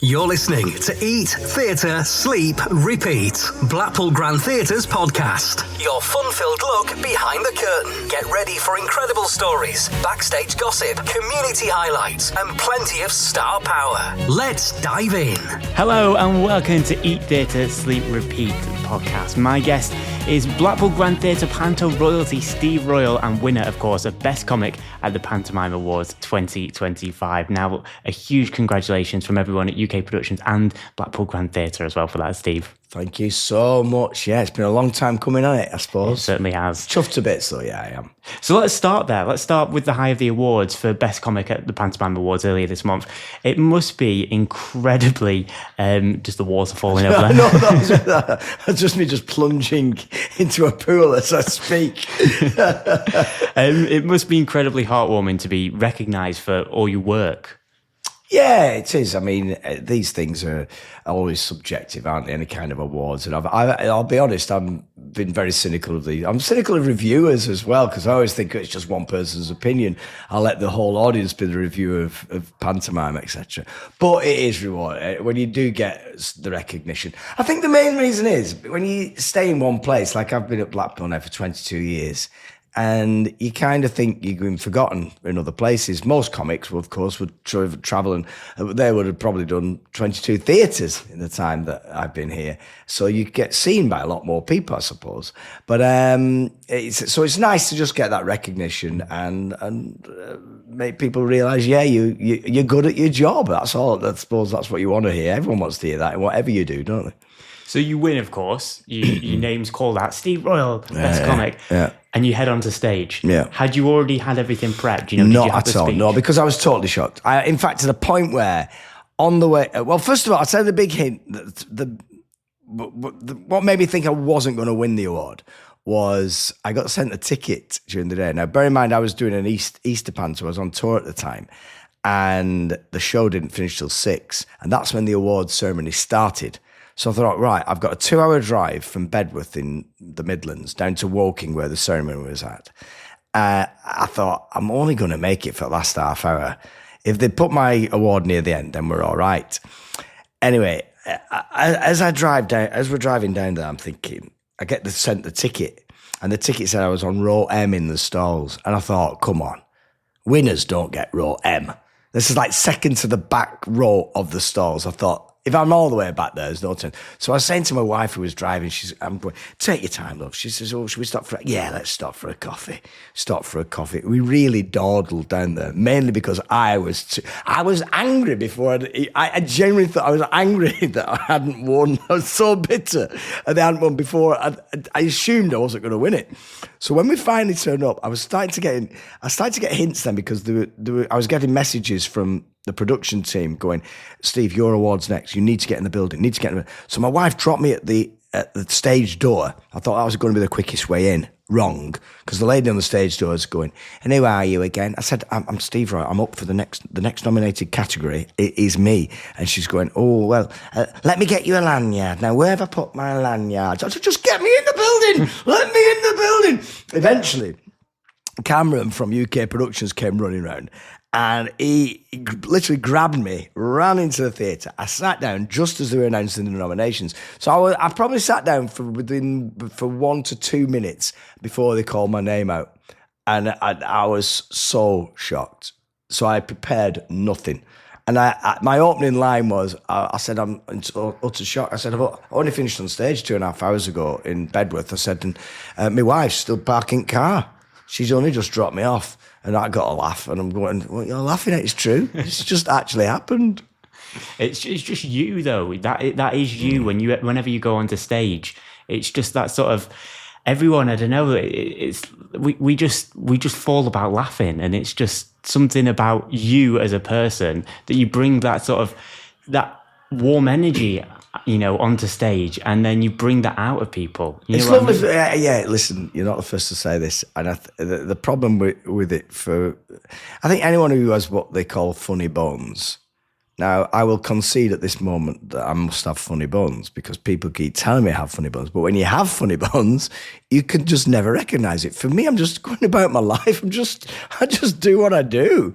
You're listening to Eat, Theatre, Sleep, Repeat, Blackpool Grand Theatre's podcast. Your fun-filled look behind the curtain. Get ready for incredible stories, backstage gossip, community highlights, and plenty of star power. Let's dive in. Hello and welcome to Eat, Theatre, Sleep, Repeat podcast. My guest is Blackpool Grand Theatre Panto royalty Steve Royle and winner, of course, of Best Comic at the Pantomime Awards 2025. Now, a huge congratulations from everyone at UK Productions and Blackpool Grand Theatre as well for that, Steve. Thank you so much. Yeah, it's been a long time coming on it, I suppose. It certainly has. Chuffed to bits, though, yeah, I am. So let's start there. Let's start with the high of the awards for Best Comic at the Pantomime Awards earlier this month. It must be incredibly, just the walls are falling over there. No, that's just me just plunging into a pool as I speak. It must be incredibly heartwarming to be recognised for all your work. Yeah, it is. I mean, these things are always subjective, aren't they? Any kind of awards. And I'll be honest, I've been very cynical of these. I'm cynical of reviewers as well, because I always think it's just one person's opinion. I'll let the whole audience be the reviewer of pantomime, etc. But it is rewarding when you do get the recognition. I think the main reason is when you stay in one place, like I've been at Blackpool now for 22 years, and you kind of think you've been forgotten in other places. Most comics, of course, would travel, and they would have probably done 22 theatres in the time that I've been here. So you get seen by a lot more people, I suppose. But it's nice to just get that recognition and make people realise, yeah, you're good at your job. That's all. I suppose that's what you want to hear. Everyone wants to hear that in whatever you do, don't they? So you win, of course. Your name's called out, Steve Royle, Best Comic. Yeah. And you head onto stage. Yeah. Had you already had everything prepped? Not at all. No, because I was totally shocked. In fact, to the point where on the way, well, first of all, I'll tell you the big hint. What made me think I wasn't going to win the award was I got sent a ticket during the day. Now, bear in mind, I was doing an Easter Panto. I was on tour at the time. And the show didn't finish till 6. And that's when the awards ceremony started. So I thought, right, I've got a 2-hour drive from Bedworth in the Midlands down to Woking where the ceremony was at. I thought, I'm only going to make it for the last half hour. If they put my award near the end, then we're all right. Anyway, as we're driving down there, I'm thinking, I get sent the ticket, and the ticket said I was on row M in the stalls. And I thought, come on, winners don't get row M. This is like second to the back row of the stalls. I thought, if I'm all the way back there, there's no turn. So I was saying to my wife who was driving, I'm going, take your time, love. She says, oh, should we stop for yeah, let's stop for a coffee. Stop for a coffee. We really dawdled down there, mainly because I was angry before. I genuinely thought I was angry that I hadn't won. I was so bitter that they hadn't won before. I assumed I wasn't going to win it. So when we finally turned up, I started to get hints then, because I was getting messages from the production team going, Steve, your award's next. You need to get in the building. So my wife dropped me at the stage door. I thought that was going to be the quickest way in. Wrong, because the lady on the stage door is going, and who are you again? I said, I'm Steve Royle. I'm up for the next nominated category. It is me. And she's going, oh, well, let me get you a lanyard. Now, where have I put my lanyard? I said, just get me in the building. Let me in the building. Eventually, Cameron from UK Productions came running round. And he literally grabbed me, ran into the theatre. I sat down just as they were announcing the nominations. So I probably sat down for 1 to 2 minutes before they called my name out. And I was so shocked. So I prepared nothing. And my opening line was, I said, I'm in utter shock. I said, I only finished on stage 2.5 hours ago in Bedworth. I said, and my wife's still parking car. She's only just dropped me off. And I got a laugh, and I'm going, what you're laughing at? It's true. It's just actually happened. It's just you, though. That is you. Whenever you go onto stage, it's just that sort of everyone. I don't know. We just fall about laughing, and it's just something about you as a person that you bring that sort of that warm energy, onto stage, and then you bring that out of people. It's lovely. I mean? Yeah, listen, you're not the first to say this, and the problem with it I think anyone who has what they call funny bones Now, I will concede at this moment that I must have funny bones because people keep telling me I have funny bones. But when you have funny bones, you can just never recognise it. For me, I'm just going about my life. I just do what I do.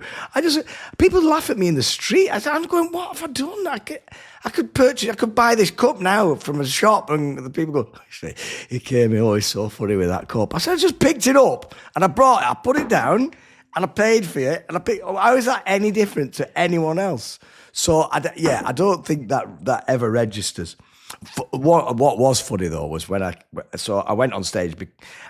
People laugh at me in the street. I'm going, what have I done? I could buy this cup now from a shop, and the people go, actually, he came in, he's so funny with that cup. I said, I just picked it up and I put it down and I paid for it. And how is that any different to anyone else? So, I don't think that ever registers. What was funny, though, was when I went on stage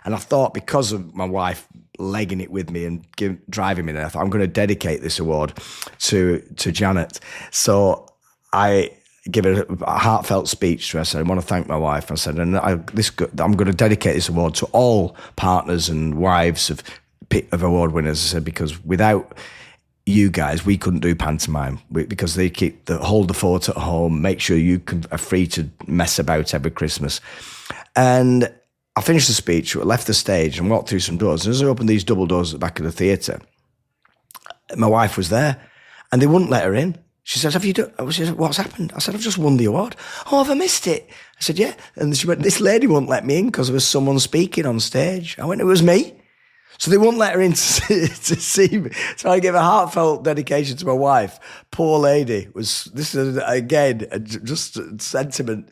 and I thought, because of my wife legging it with me and driving me there, I thought, I'm going to dedicate this award to Janet. So I give a heartfelt speech to her. I said, I want to thank my wife. I said, and I'm going to dedicate this award to all partners and wives of award winners. I said, because without you guys, we couldn't do pantomime because they hold the fort at home, make sure you are free to mess about every Christmas. And I finished the speech, left the stage and walked through some doors. And as I opened these double doors at the back of the theatre, my wife was there and they wouldn't let her in. She says, she said, what's happened? I said, I've just won the award. Oh, have I missed it? I said, yeah. And she went, this lady won't let me in because there was someone speaking on stage. I went, it was me. So they wouldn't let her in to see me. So I give a heartfelt dedication to my wife. Poor lady. This is again just testament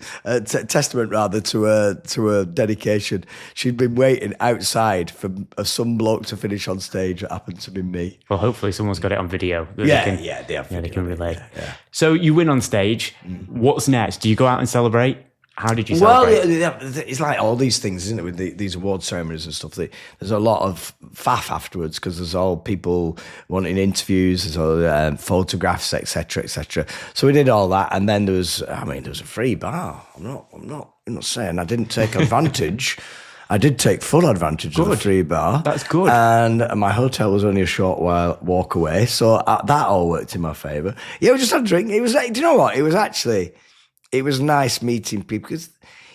rather to a dedication. She'd been waiting outside for some bloke to finish on stage. It happened to be me. Well, hopefully someone's got it on video. They can relay. Yeah. So you win on stage. What's next? Do you go out and celebrate? How did you celebrate? Well, it's like all these things, isn't it, with these award ceremonies and stuff. There's a lot of faff afterwards because there's all people wanting interviews, there's all photographs, etc., etc. So we did all that, and then there was a free bar. I'm not saying I didn't take advantage. I did take full advantage of the free bar. That's good. And my hotel was only a short walk away, so that all worked in my favour. Yeah, we just had a drink. It was, do you know what? It was nice meeting people because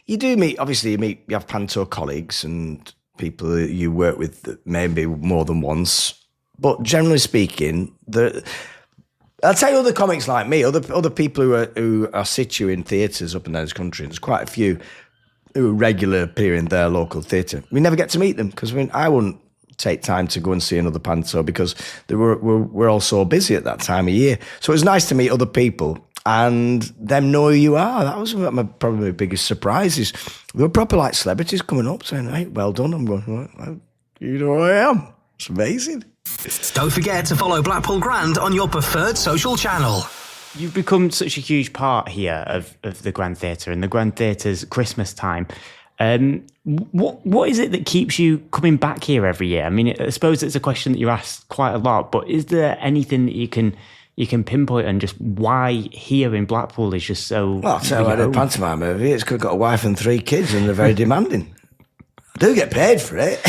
you have Panto colleagues and people that you work with maybe more than once. But generally speaking, I'll tell you other comics like me, other people who are situ in theatres up and down this country. There's quite a few who are regular appear in their local theatre. We never get to meet them because I wouldn't take time to go and see another Panto because we're all so busy at that time of year. So it was nice to meet other people and them know who you are. That was probably my biggest surprise. Is there were proper like celebrities coming up saying, "Hey, well done." I'm going, well, you know who I am. It's amazing. Don't forget to follow Blackpool Grand on your preferred social channel. You've become such a huge part here of the Grand Theatre and the Grand Theatre's Christmas time. What is it that keeps you coming back here every year? I mean, I suppose it's a question that you're asked quite a lot, but is there anything that you can pinpoint on just why here in Blackpool is just so... Well, I'll tell you, I did a pantomime movie. It's got a wife and 3 kids and they're very demanding. I do get paid for it.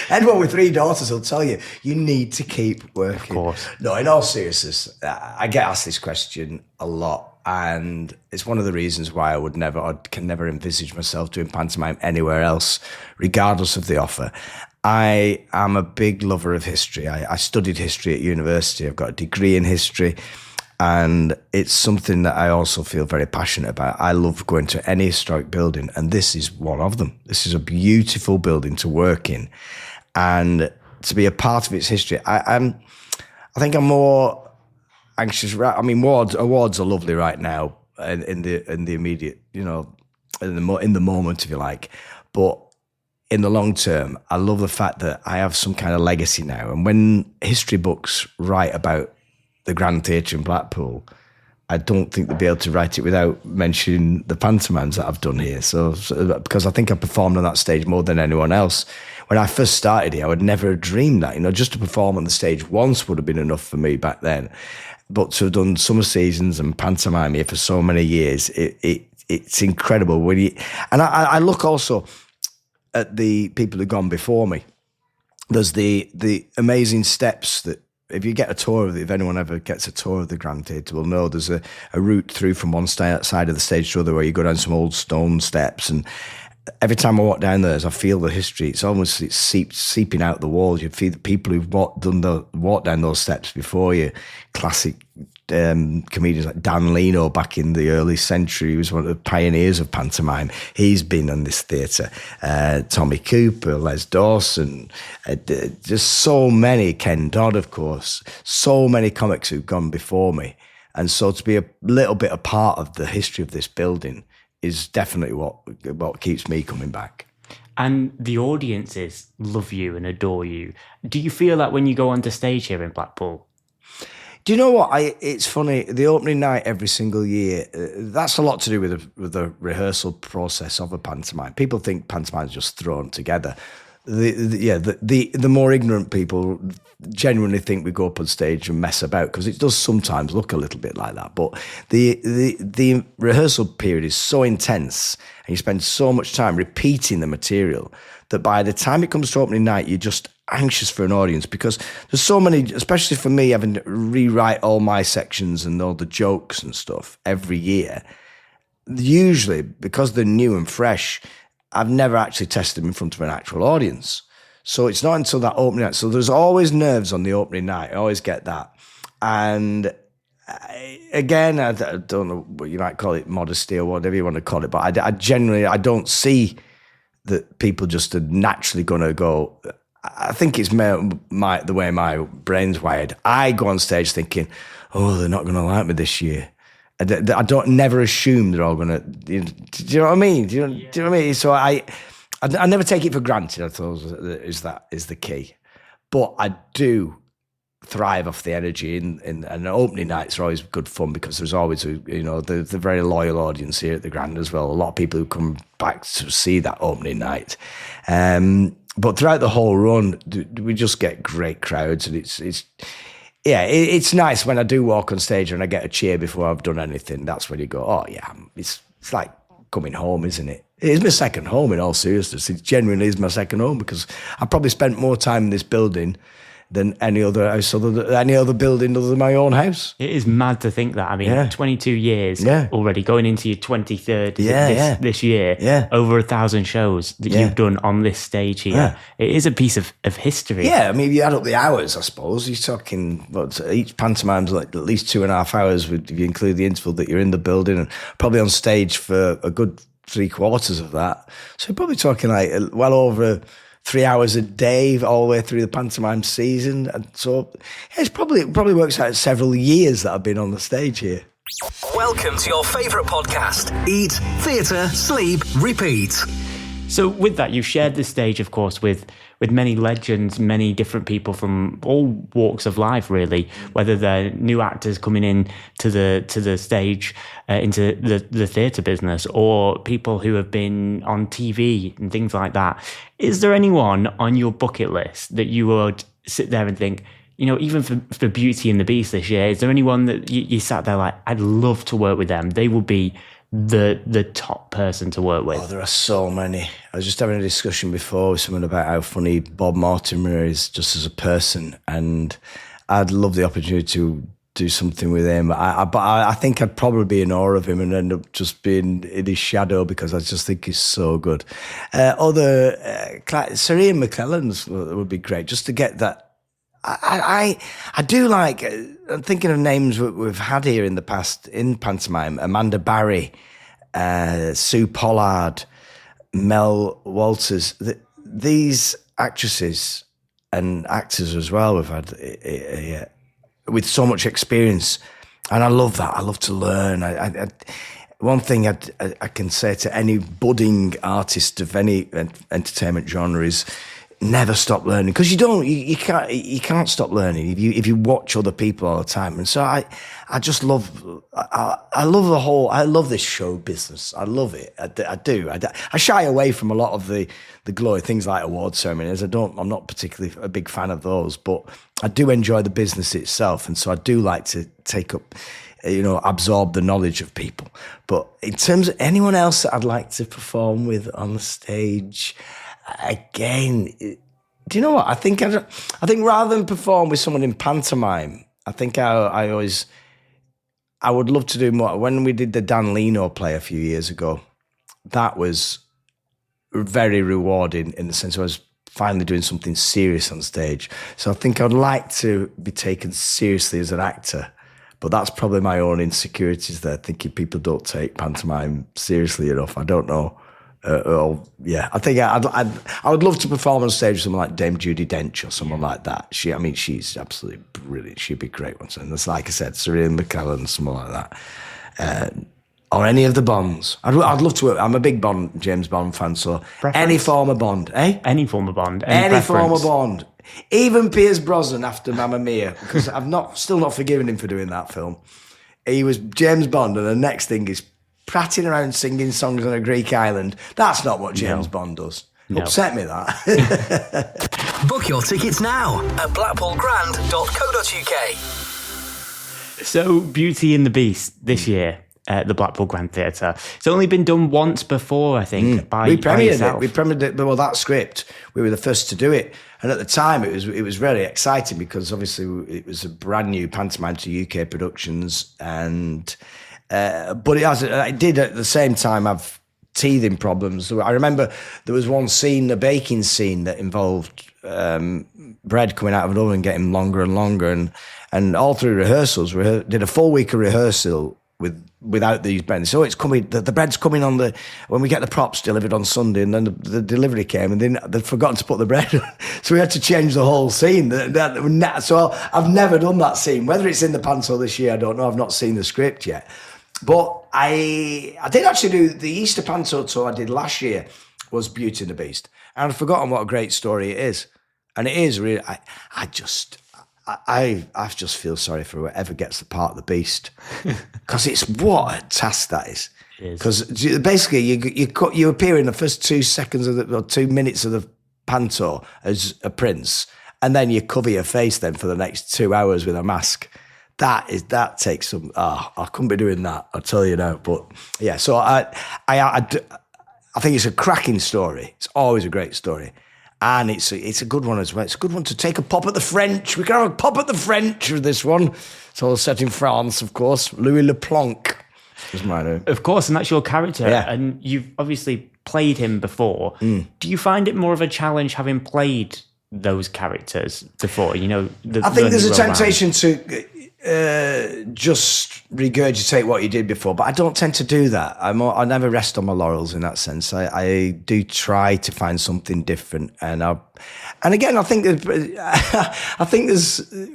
Anyone with 3 daughters will tell you, you need to keep working. Of course. No, in all seriousness, I get asked this question a lot, and it's one of the reasons why I can never envisage myself doing pantomime anywhere else, regardless of the offer. I am a big lover of history. I studied history at university. I've got a degree in history, and it's something that I also feel very passionate about. I love going to any historic building, and this is one of them. This is a beautiful building to work in, and to be a part of its history. I think I'm more anxious. I mean, awards are lovely right now in the immediate, in the moment, if you like, but in the long term, I love the fact that I have some kind of legacy now. And when history books write about the Grand Theatre in Blackpool, I don't think they'll be able to write it without mentioning the pantomimes that I've done here. So because I think I performed on that stage more than anyone else. When I first started here, I would never have dreamed that. Just to perform on the stage once would have been enough for me back then. But to have done summer seasons and pantomime here for so many years, it's incredible. And I look also at the people who've gone before me. There's the amazing steps that, if you get a tour of it, if anyone ever gets a tour of the Grand Theatre, will know there's a route through from one side of the stage to the other where you go down some old stone steps, and every time I walk down there, I feel the history. It's seeping out the walls. You feel the people who've walked down those steps before you. Classic comedians like Dan Leno back in the early century. He was one of the pioneers of pantomime. He's been on this theatre. Tommy Cooper, Les Dawson, just so many. Ken Dodd, of course. So many comics who've gone before me. And so to be a little bit a part of the history of this building is definitely what keeps me coming back. And the audiences love you and adore you. Do you feel that when you go onto stage here in Blackpool? Do you know what? It's funny. The opening night every single year, that's a lot to do with the rehearsal process of a pantomime. People think pantomime's just thrown together. The more ignorant people genuinely think we go up on stage and mess about, because it does sometimes look a little bit like that. But the rehearsal period is so intense, and you spend so much time repeating the material that by the time it comes to opening night, you're just anxious for an audience, because there's so many, especially for me, having to rewrite all my sections and all the jokes and stuff every year. Usually, because they're new and fresh, I've never actually tested them in front of an actual audience. So it's not until that opening night. So there's always nerves on the opening night. I always get that. And again, I don't know what you might call it, modesty or whatever you want to call it, but I generally don't see that people just are naturally going to go. I think it's the way my brain's wired. I go on stage thinking, oh, they're not going to like me this year. I don't never assume they're all going to. Do you know what I mean? Do you know what I mean? So I never take it for granted. I thought is the key, but I do thrive off the energy. And opening nights are always good fun, because there's always the very loyal audience here at the Grand as well. A lot of people who come back to see that opening night. But throughout the whole run, we just get great crowds, and it's nice when I do walk on stage and I get a cheer before I've done anything. That's when you go, oh yeah, it's like coming home, isn't it? It is my second home, in all seriousness. It genuinely is my second home, because I probably spent more time in this building than any other house, any other building other than my own house. It is mad to think that. I mean, 22 years already, going into your 23rd this year, over 1,000 shows that you've done on this stage here. Yeah. It is a piece of history. Yeah, I mean, you add up the hours, I suppose. You're talking, each pantomime's like at least 2.5 hours, if you include the interval that you're in the building, and probably on stage for a good 3/4 of that. So you're probably talking like well over 3 hours a day all the way through the pantomime season. And so it probably works out several years that I've been on the stage here. Welcome to your favourite podcast, Eat, Theatre, Sleep, Repeat. So with that, you've shared the stage, of course, with many legends, many different people from all walks of life, really, whether they're new actors coming in to the stage, into the theatre business, or people who have been on TV and things like that. Is there anyone on your bucket list that you would sit there and think, even for Beauty and the Beast this year, is there anyone that you sat there like, I'd love to work with them? They will be the top person to work with. Oh, there are so many. I was just having a discussion before with someone about how funny Bob Mortimer is just as a person, and I'd love the opportunity to do something with him. But I think I'd probably be in awe of him and end up just being in his shadow, because I just think he's so good. Sir Ian McKellen's would be great, just to get that. I do like, I'm thinking of names we've had here in the past in pantomime: Amanda Barry, Sue Pollard, Mel Walters. These actresses and actors as well we've had with so much experience, and I love that. I love to learn. One thing I can say to any budding artist of any entertainment genre is, never stop learning, because you can't stop learning if you watch other people all the time. And so I just love I love this show business. I love it. I do. I shy away from a lot of the glory things like award ceremonies. I'm not particularly a big fan of those, but I do enjoy the business itself, and so I do like to take up, absorb the knowledge of people. But in terms of anyone else that I'd like to perform with on the stage, again, do you know what? I think rather than perform with someone in pantomime, I think I would love to do more. When we did the Dan Leno play a few years ago, that was very rewarding in the sense I was finally doing something serious on stage. So I think I'd like to be taken seriously as an actor. But that's probably my own insecurities there, thinking people don't take pantomime seriously enough. I don't know. I think I would love to perform on stage with someone like Dame Judi Dench or someone like that. She's absolutely brilliant. She'd be great once. And that's like I said, Serena McKellen, someone like that. Or any of the Bonds. I'd love to. I'm a big James Bond fan, so Preference? Any form of Bond, eh? Any form of Bond. Any form of Bond. Even Pierce Brosnan after Mamma Mia, because still not forgiven him for doing that film. He was James Bond, and the next thing is prattling around singing songs on a Greek island. That's not what James Bond does. No. Upset me, that. Book your tickets now at blackpoolgrand.co.uk. So, Beauty and the Beast this year at the Blackpool Grand Theatre. It's only been done once before, I think, by yourself. We premiered it. Well, that script, we were the first to do it. And at the time, it was really exciting because obviously it was a brand new pantomime to UK productions. And but it did at the same time have teething problems. I remember there was one scene, a baking scene, that involved bread coming out of an oven and getting longer and longer. And all through rehearsals, we did a full week of rehearsal without these breads. So it's coming, the bread's coming on when we get the props delivered on Sunday, and then the delivery came, and then they'd forgotten to put the bread on. So we had to change the whole scene. So I've never done that scene. Whether it's in the Panto this year, I don't know. I've not seen the script yet. But I did actually do the Easter Panto tour I did last year was Beauty and the Beast. And I've forgotten what a great story it is. And it is really, I just feel sorry for whoever gets the part of the Beast, because it's what a task that is. Because basically you appear in the first 2 seconds or 2 minutes of the panto as a prince, and then you cover your face then for the next 2 hours with a mask. That takes some. I couldn't be doing that, I'll tell you now. But yeah, so I think it's a cracking story. It's always a great story. And it's a good one as well. It's a good one to take a pop at the French. We can have a pop at the French with this one. It's all set in France, of course. Louis Leplanc is my name. Of course, and that's your character. Yeah. And you've obviously played him before. Do you find it more of a challenge having played those characters before? You know, I think there's a temptation to just regurgitate what you did before, but I don't tend to do that. I never rest on my laurels in that sense. I do try to find something different, and again, I think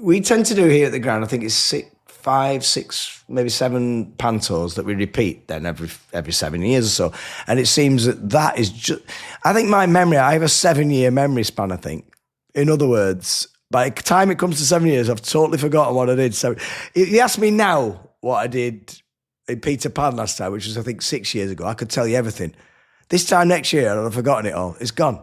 we tend to do here at the Grand. I think it's 5, 6, maybe 7 pantos that we repeat then every 7 years or so, and it seems that is just. I think my memory. I have a 7-year memory span. I think, in other words. By the time it comes to 7 years, I've totally forgotten what I did. So you ask me now what I did in Peter Pan last time, which was, I think, 6 years ago. I could tell you everything. This time next year, I'd have forgotten it all. It's gone.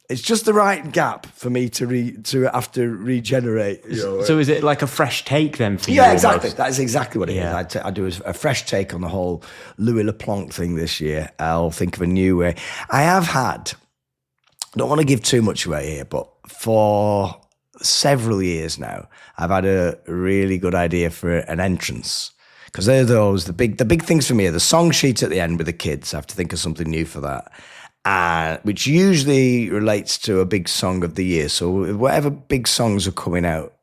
It's just the right gap for me to have to regenerate. You know. So is it like a fresh take then for you? Yeah, exactly. Almost? That is exactly what it is. I do a fresh take on the whole Louis Leplanc thing this year. I'll think of a new way. I have had, I don't want to give too much away here, but for several years now, I've had a really good idea for an entrance, because they're those the big things for me are the song sheet at the end with the kids. I have to think of something new for that, which usually relates to a big song of the year. So whatever big songs are coming out,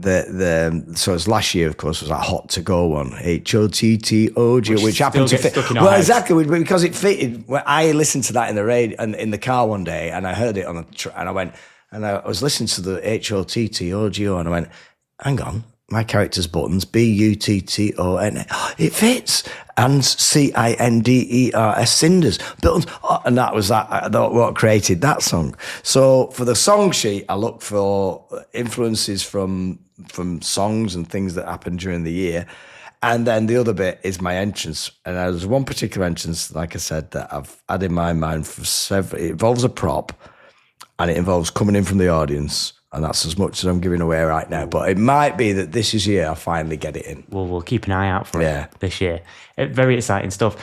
so as last year, of course, was that Hot to Go one, HOTTOG, which happened to fit. Well, exactly, because it fitted. I listened to that in the radio and in the car one day, and I heard it on and I went. And I was listening to the HOTTOGO, and I went, hang on, my character's buttons, BUTTON, it fits. And CINDERS, cinders, buttons. And that was what created that song. So for the song sheet, I look for influences from songs and things that happened during the year. And then the other bit is my entrance. And there's one particular entrance, like I said, that I've had in my mind for several. It involves a prop. And it involves coming in from the audience, and that's as much as I'm giving away right now. But it might be that this is year I finally get it in. Well, we'll keep an eye out for it this year. Very exciting stuff.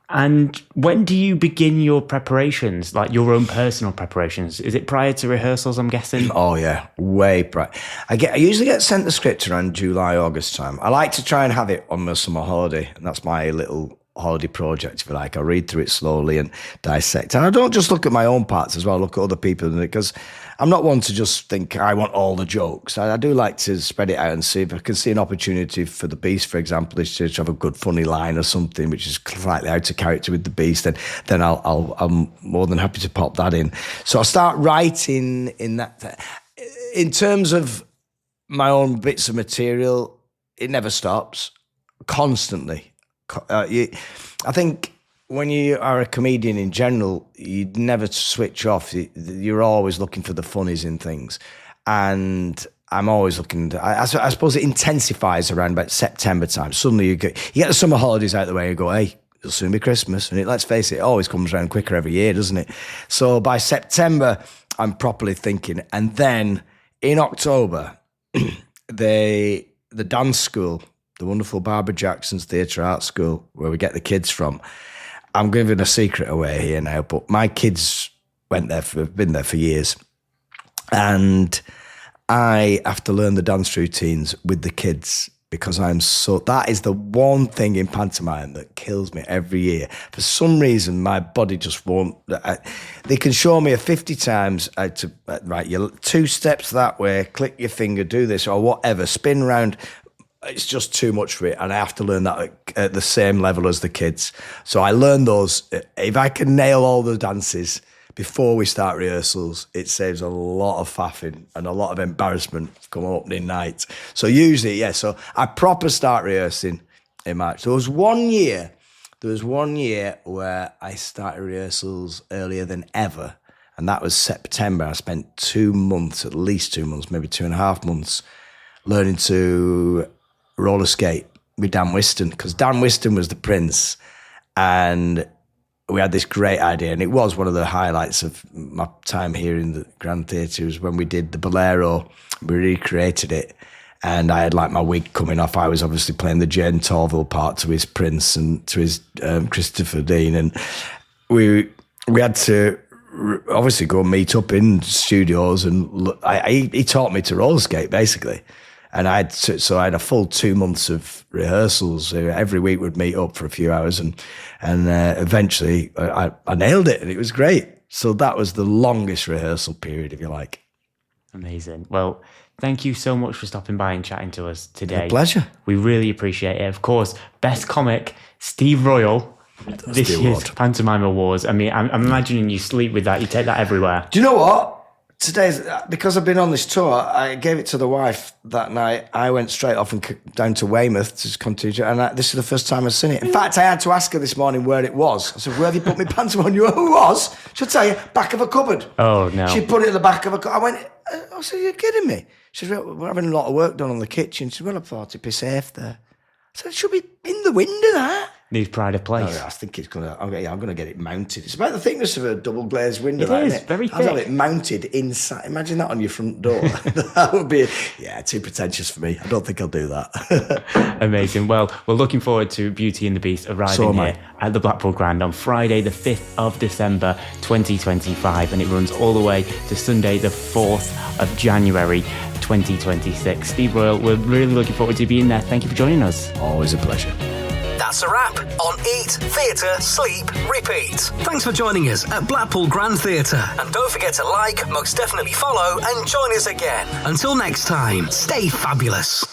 And when do you begin your preparations, like your own personal preparations? Is it prior to rehearsals, I'm guessing? Oh, yeah, way prior. I usually get sent the script around July, August time. I like to try and have it on my summer holiday, and that's my little holiday project, if you like. I read through it slowly and dissect. And I don't just look at my own parts as well, I look at other people in it, because I'm not one to just think I want all the jokes. I do like to spread it out and see if I can see an opportunity for the Beast, for example, is to have a good funny line or something which is slightly out of character with the Beast, then I'm more than happy to pop that in. So I start writing in that. In terms of my own bits of material, it never stops, constantly. I think when you are a comedian in general, you never switch off. You're always looking for the funnies in things. And I'm always looking, I suppose it intensifies around about September time. Suddenly you get the summer holidays out of the way and you go, hey, it'll soon be Christmas. And let's face it always comes around quicker every year, doesn't it? So by September, I'm properly thinking. And then in October, the dance school, the wonderful Barbara Jackson's Theatre Art School, where we get the kids from. I'm giving a secret away here now, but my kids been there for years. And I have to learn the dance routines with the kids because that is the one thing in pantomime that kills me every year. For some reason, my body just won't. They can show me 50 times right, you're 2 steps that way, click your finger, do this, or whatever, spin round. It's just too much for it, and I have to learn that at the same level as the kids. So I learn those. If I can nail all the dances before we start rehearsals, it saves a lot of faffing and a lot of embarrassment come opening night. So usually, so I proper start rehearsing in March. There was one year where I started rehearsals earlier than ever, and that was September. I spent 2 months, at least 2 months, maybe 2.5 months, learning to roller skate with Dan Whiston, because Dan Whiston was the prince, and we had this great idea, and it was one of the highlights of my time here in the Grand Theatre, was when we did the Bolero. We recreated it, and I had like my wig coming off. I was obviously playing the Jane Torville part to his prince and to his Christopher Dean, and we had to obviously go meet up in studios, and he taught me to roller skate basically. And I had a full 2 months of rehearsals. Every week we'd meet up for a few hours, and eventually I nailed it, and it was great. So that was the longest rehearsal period, if you like. Amazing. Well, thank you so much for stopping by and chatting to us today. A pleasure. We really appreciate it. Of course, best comic, Steve Royle. This year's Pantomime Awards. I mean, I'm imagining you sleep with that. You take that everywhere. Do you know what? Because I've been on this tour, I gave it to the wife that night. I went straight off and down to Weymouth to continue, and this is the first time I've seen it. In fact, I had to ask her this morning where it was. I said, where have you put my pantomime on? You who was? She'll tell you, back of a cupboard. Oh, no. She put it in the back of a cupboard. I went, I said, you're kidding me? She said, we're having a lot of work done on the kitchen. She said, well, I thought it'd be safe there. I said, it should be in the window, that. Needs pride of place. I think I'm going to get it mounted. It's about the thickness of a double glazed window. It is, very thick. I'd have it mounted inside. Imagine that on your front door. That would be, too pretentious for me. I don't think I'll do that. Amazing. Well, we're looking forward to Beauty and the Beast arriving here at the Blackpool Grand on Friday, the 5th of December, 2025. And it runs all the way to Sunday, the 4th of January, 2026. Steve Royle, we're really looking forward to being there. Thank you for joining us. Always a pleasure. That's a wrap on Eat, Theatre, Sleep, Repeat. Thanks for joining us at Blackpool Grand Theatre. And don't forget to like, most definitely follow, and join us again. Until next time, stay fabulous.